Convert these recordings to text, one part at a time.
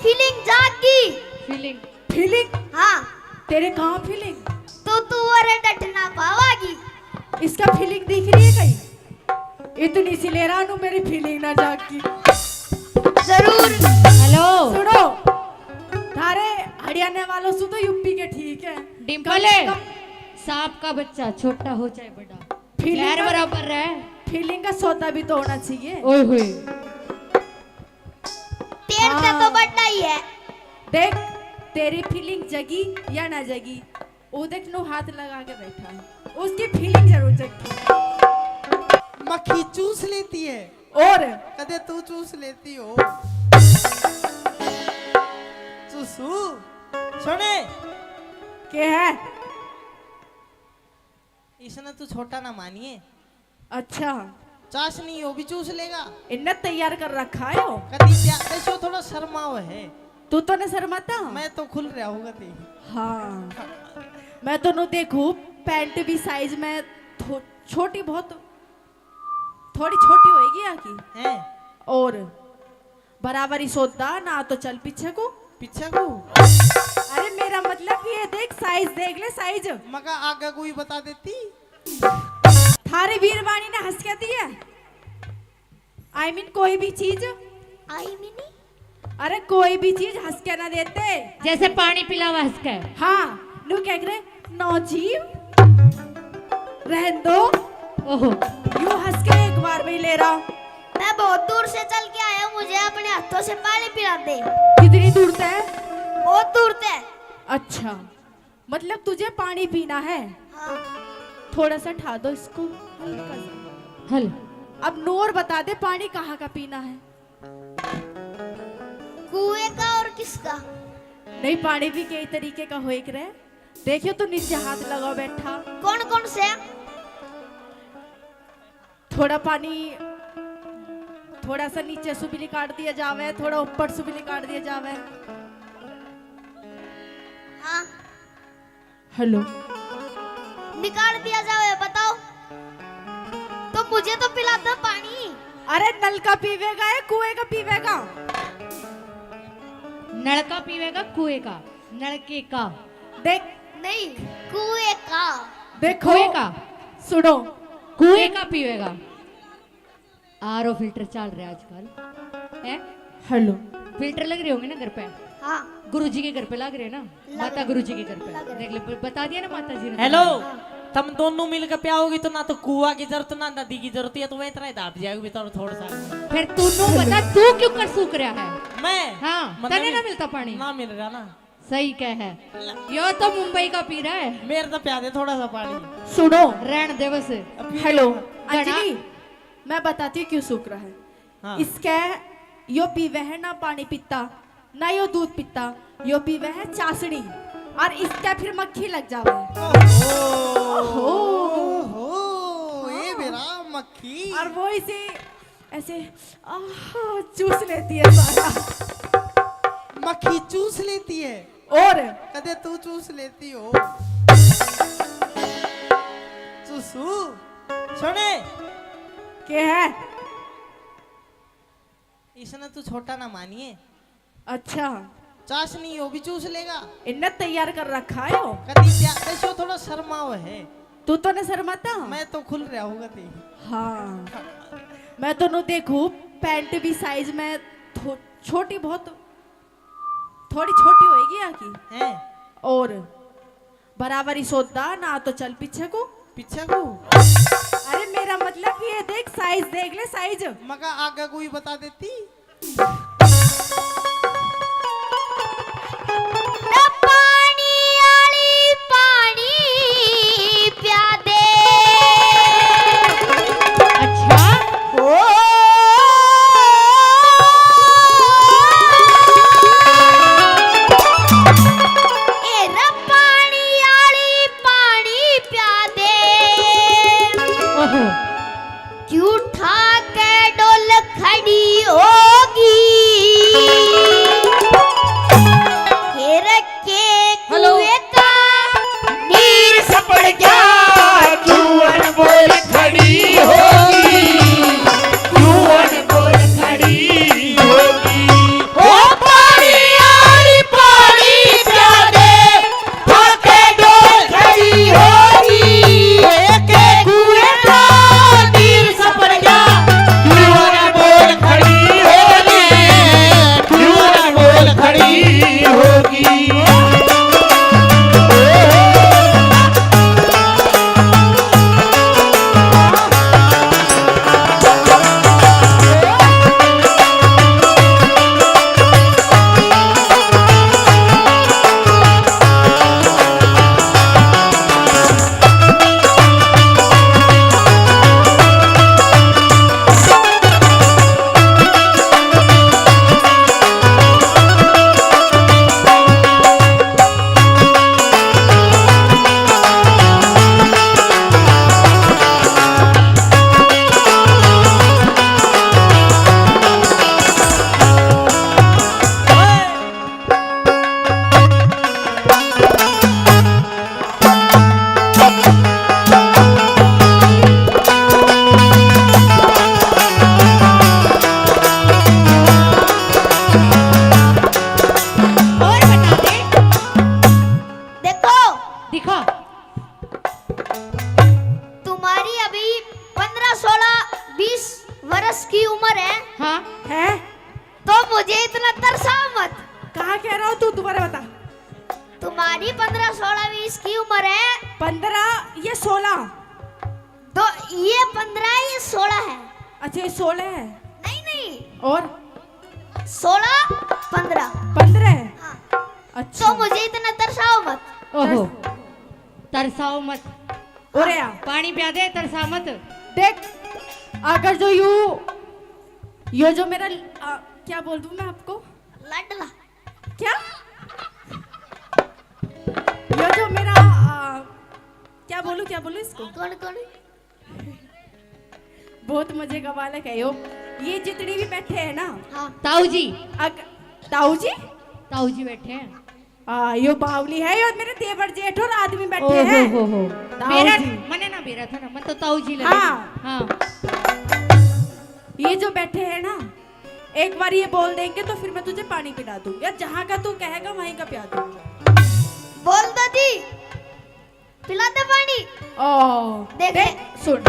Feeling जागी। Feeling feeling? हाँ तेरे कहाँ फीलिंग? तो तू और डट ना पावागी। इसका फीलिंग दिख रही है कहीं? इतनी सी ले रहा हूँ मेरी फीलिंग ना जागी। जरूर। हेलो सुनो, थारे हरियाणा वालों से तो यूपी के ठीक है। डिम्पल है सांप का बच्चा छोटा हो चाहे बड़ा फीलिंग लहर का- बराबर है। फीलिंग का सौदा भी तो होना चाहिए। ओए होए तेरे से तो बड़ा ही है। देख, तेरी फीलिंग जगी या ना जगी, वो देख नो हाथ लगा के बैठा है, उसकी फीलिंग जरूर जगी। मक्खी चूस लेती है और कदे तू चूस लेती हो। चूसू सुने क्या है? इसने तू छोटा ना मानिए, अच्छा, चाशनी हो भी चूस लेगा। इन्हें तैयार कर रखा है वो। कदी ऐसो थोड़ा शर्माओ है। तू तो नहीं शर्माता? मैं तो खुल रहा हूँ कदी। हाँ, मैं तो नो देखू पैंट भी साइज में छोटी, बहुत थोड़ी छोटी होएगी या की है और बराबर ही सोता ना तो चल पीछे को। पीछे को अरे मेरा मतलब ये देख, साइज देख ले, साइज मगा आगे कोई बता देती। थारी वीरवाणी ने हंस के दिया। आई मीन कोई भी चीज, आई मिनी अरे कोई भी चीज हंस के ना देते। जैसे पानी पिलावा हंसका हाँ, नु क्या करे, नो जीव रहन दो, ओहो यूं हंस के एक बार में ही ले रहा। मैं बहुत दूर से चल के आया हूँ, मुझे अपने हाथों से पानी पिला दे। कितनी दूर से है? बहुत दूर से। अच्छा, मतलब तुझे पानी पीना है? हाँ थोड़ा सा ठा दो इसको, हल्का सा। हल अब नूर बता दे पानी कहाँ का पीना है? कुएं का और किसका? नहीं, पानी भी कई तरीके का हो एक रहे। देखियो तो नीचे हाथ लगा बैठा। कौन कौन से? थोड़ा पानी, थोड़ा सा नीचे सुबिली काट दिया जावे, थोड़ा ऊपर सुबिली काट दिया जावे। हाँ हेलो, निकाल दिया जाए, बताओ तो मुझे तो पिला दो पानी। अरे नल का पीवेगा या कुएं का पीवेगा? नलका पीवेगा कुएं का, नलके का देख, नहीं, कुएं का। देखो, कुएं का सुनो, कुएं का पीवेगा। आरओ फिल्टर चल रहा है आजकल है। हेलो, फिल्टर लग रहे होंगे ना घर पे? हाँ गुरुजी के घर पे लग रहे हैं ना, लग माता रहे। गुरुजी के घर लग पे रहे। देख ले, बता दिया ना माता जी ने। हेलो, तुम दोनों मिलकर पियाओगी तो ना तो कुआ की जरूरत ना नदी की जरूरत है, तो वह इतना ही दाब जाएगी तो थोड़ा सा। फिर तू बता तू क्यों कर सूख रहा है? मैं हाँ मतलब तने ना मिलता पानी। ना मिल रहा ना। सही कह है, यो तो मुंबई का पी रहा है। मेरे तो प्यादे थोड़ा सा पानी। सुनो, रहन दे बस। हेलो गड़ा। अंजलि, मैं बताती हूँ क्यों सूख रहा है। हाँ। इसके यो पीवे है ना पानी पीता, ना यो दूध पीता, यो पीवे है चाशनी, और इसका फिर मक्खी लग जावे। ओहो, ये मेरा मक्खी। और वो इसे ऐसे चूस लेती है सारा। मक्खी चूस लेती है और कदे तू चूस लेती हो। चूसू सुने क्या है? इसने तू छोटा ना मानिए, अच्छा, चाशनी हो भी चूस लेगा। इन्हें तैयार कर रखा है वो। कदी ऐसो थोड़ा शर्माओ है। तू तो नहीं शर्माता? मैं तो खुल रहा हूँ कदी। हाँ, मैं तो नो देखू पैंट भी साइज में छोटी, बहुत थोड़ी छोटी होएगी या की है और बराबर ही सोता ना तो चल पीछे को। पीछे को अरे मेरा मतलब ये देख, साइज देख ले, साइज मगा आगे कोई बता देती। ना पानी आली पानी पिया दे। अच्छा ओ ए ना पानी आली पानी पिया दे। ओहो क्यों ठा के डोल खड़ी होगी। 16 है नहीं नहीं, और 16 15। 15 है। हाँ, अच्छा तो मुझे इतना तरसाओ मत। ओहो तरसाओ मत, और या पानी पिया दे, तरसा मत। देख, अगर जो यो जो मेरा क्या बोल दूं मैं आपको, लाडला। क्या यो जो मेरा क्या बोलूं इसको, कौन कौन? बहुत मजे का बालक है यो। ये जितनी भी बैठे हैं ना, हाँ, ताऊ जी, ताऊ जी, ताऊ जी बैठे हैं। यो बावली है और मेरे देवर जेठ और आदमी बैठे ओहो हैं। हो ताऊ मेरा जी। मने ना मेरा था ना, मन तो ताऊ जी लगे। हाँ। हाँ ये जो बैठे हैं ना, एक बार ये बोल देंगे तो फिर मैं तुझे पानी पिला दूं, या जहाँ का तू कहेगा वहीं का पिला दूंगा। बोल दादी, पिला दे पानी। ओ देख। सुन,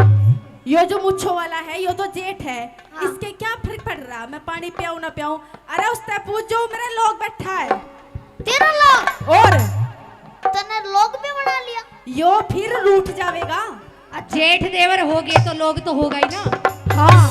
ये जो मुच्छो वाला है ये तो जेठ है। हाँ। इसके क्या फर्क पड़ रहा, मैं पानी पियाऊं ना पियाऊं। अरे उससे पूछ जो मेरे लोग बैठा है। तेरा लोग, और तने लोग भी बना लिया। यो फिर रूठ जाएगा। जेठ देवर हो गए तो लोग तो होगा ही ना। हाँ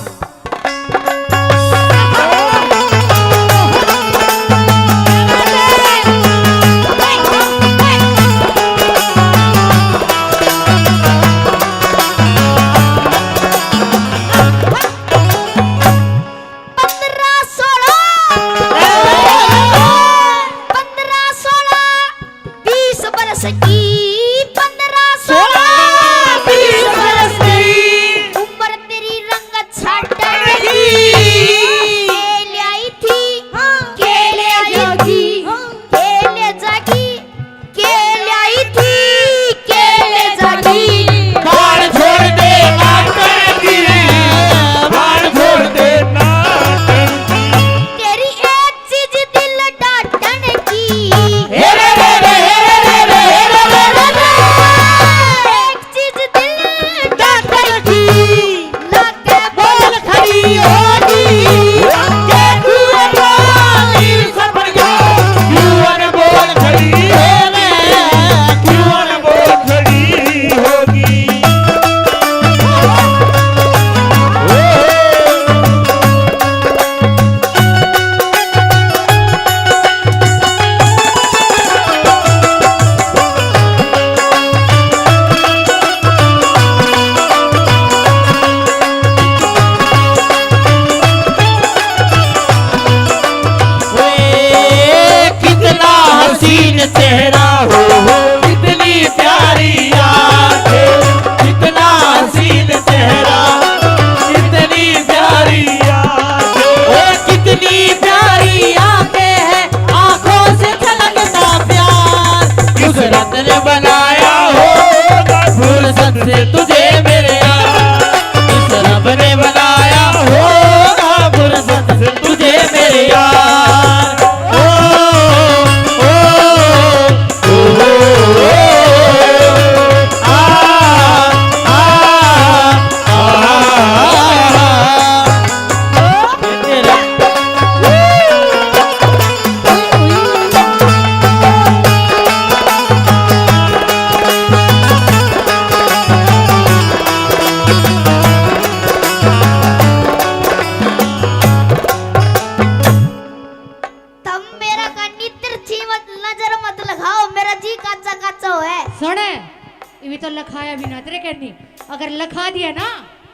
ये भी तो लखाया भी ना तेरे कहनी, अगर लखा दिया ना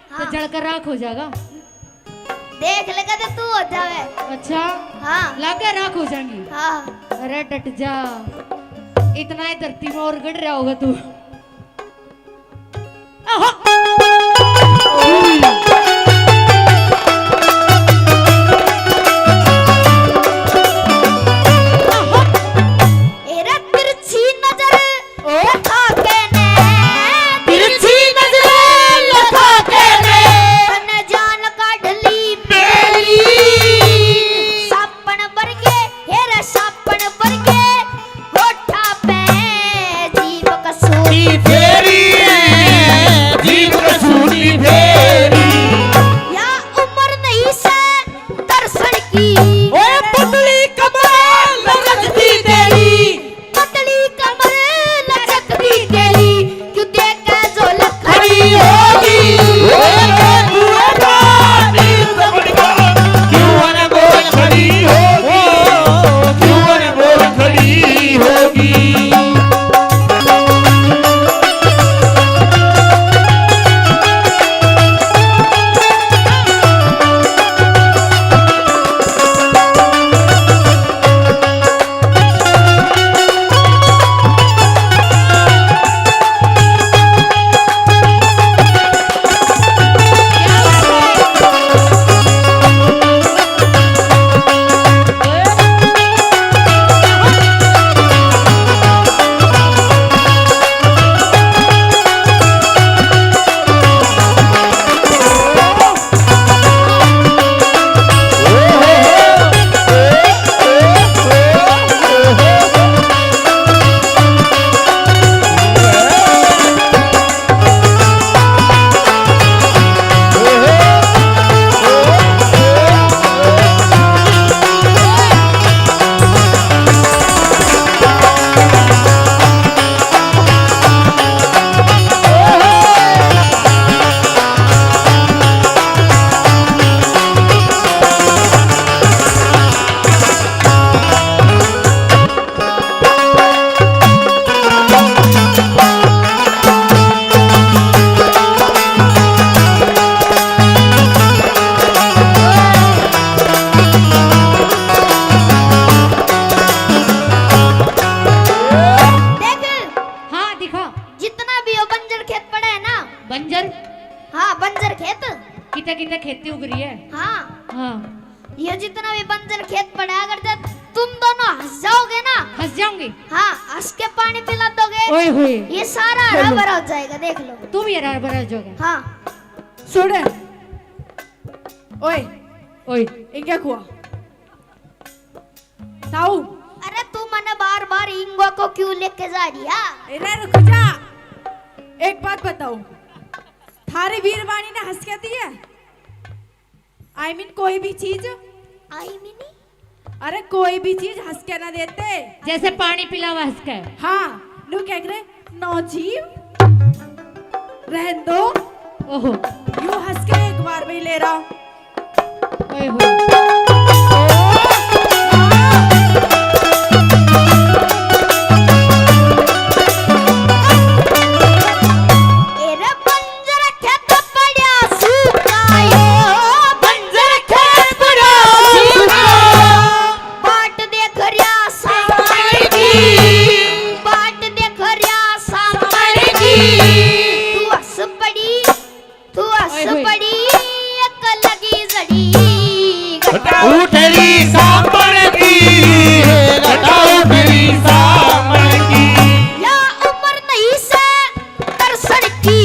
तो हाँ। जलकर राख हो जाएगा। देख लेगा तो तू हो जावे। अच्छा हाँ लाके राख हो जाएंगी। हाँ अरे डट जा, इतना ही धरती में और गड़ रहा होगा तू। एरा तिरछी नजर लखा के ने, तिरछी नजर लखा के ने, तन जान काढली मेरी सापण बरगे, हेरा सापण बरगे, होठा पे जीव कसूरी फेरी है, जीव देख ओए होए ये सारा हरा भरा हो जाएगा, देख लो। तुम ये बड़ा जोगा हाँ सुन ओए ओए इंगे कुआ ताऊ अरे तू मने बार बार इंगो को क्यों लेके जा रही है? इधर रुक जा। एक बात बताओ, थारी वीरवाणी ने हंस के दी है? I mean कोई भी चीज, आई मिनी अरे कोई भी चीज हंस के ना देते। जैसे पानी पिलावा हंस के। हाँ नु क्या करे नो जीव रहन दो, ओहो यू हंस के एक बार में ही ले रहा हूँ। ओए होए एरे बंजर खेत पड़ा सुखायो, बंजर खेत पड़ा सुखायो, बाट देख रिया सामने की, बाट देख रिया सामने की, तू हंस पड़ी, तू हंस पड़ी, एक लगी जड़ी, उठरी सामण की उठरी सामण की या उम्र नहीं से दर्शन की,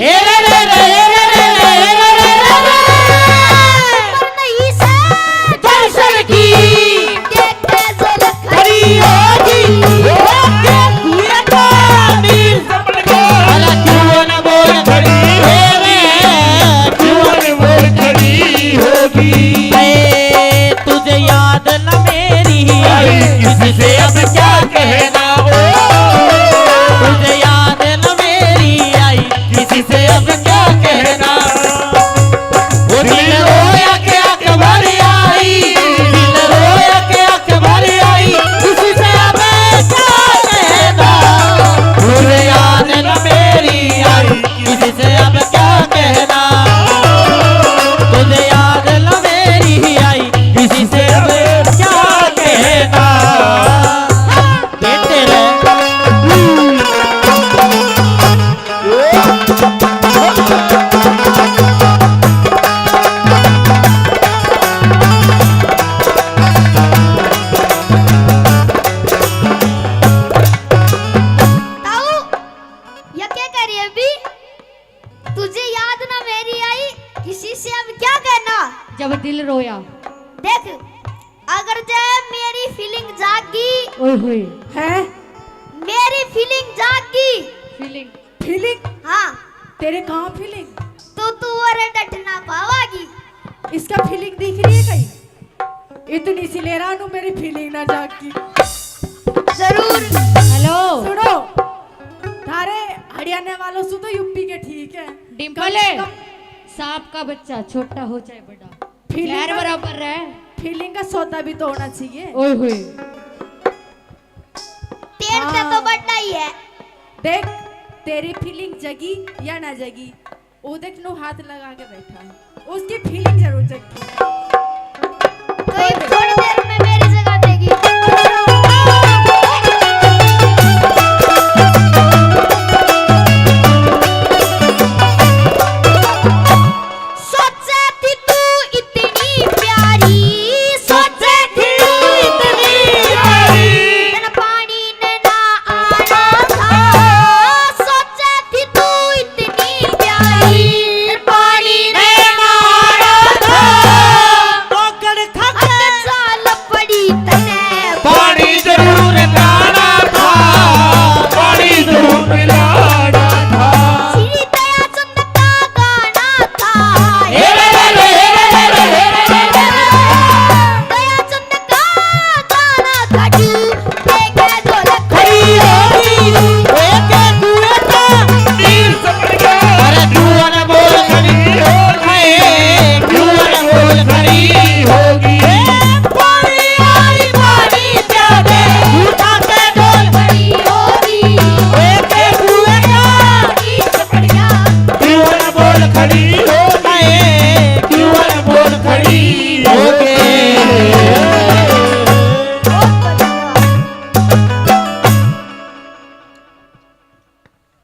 हे रे रे रे रे रे रे रे उम्र नहीं से दर्शन की देखे झलक हरी होगी ओके कुया का नीर सपन को अला क्यों न बोल खड़ी हे रे क्यों न बोल खड़ी होगी तुझे याद न मेरी किसी से अब क्या कहना ओ तुझे याद न मेरी आई किसी से अब क्या कहना वो दिल रोया के अकबर आई दिल रोया के अकबर आई किसी से अब क्या कहना तुझे याद न मेरी आई किसी से अब क्या कहना तुझे याद न मेरी आई किसी से अब क्या कहना देते रहे ताऊ ये क्या कर रही है अभी? तुझे याद ना मेरी आई किसी से अब क्या कहना? जब दिल रोया। देख अगर जब मेरी फीलिंग जागी, ओए होए है मेरी फीलिंग जागी, फीलिंग फीलिंग हाँ तेरे कहाँ फीलिंग? तो तू और डट ना पावागी। इसका फीलिंग दिख रही है कहीं? इतनी सी ले रहा हूँ मेरी फीलिंग ना जागी। जरूर हेलो सुनो थारे हरियाणा वालों से तो यूपी के ठीक है। डिम्पल है सांप का बच्चा छोटा हो चाहे बड़ा फीलिंग लहर का- बराबर है। फीलिंग का सौदा भी तो होना चाहिए। ओए होए तेरे से तो बड़ा ही है। देख तेरी फीलिंग जगी या ना जगी, वो देख नो हाथ लगा के बैठा है, उसकी फीलिंग जरूर जगी।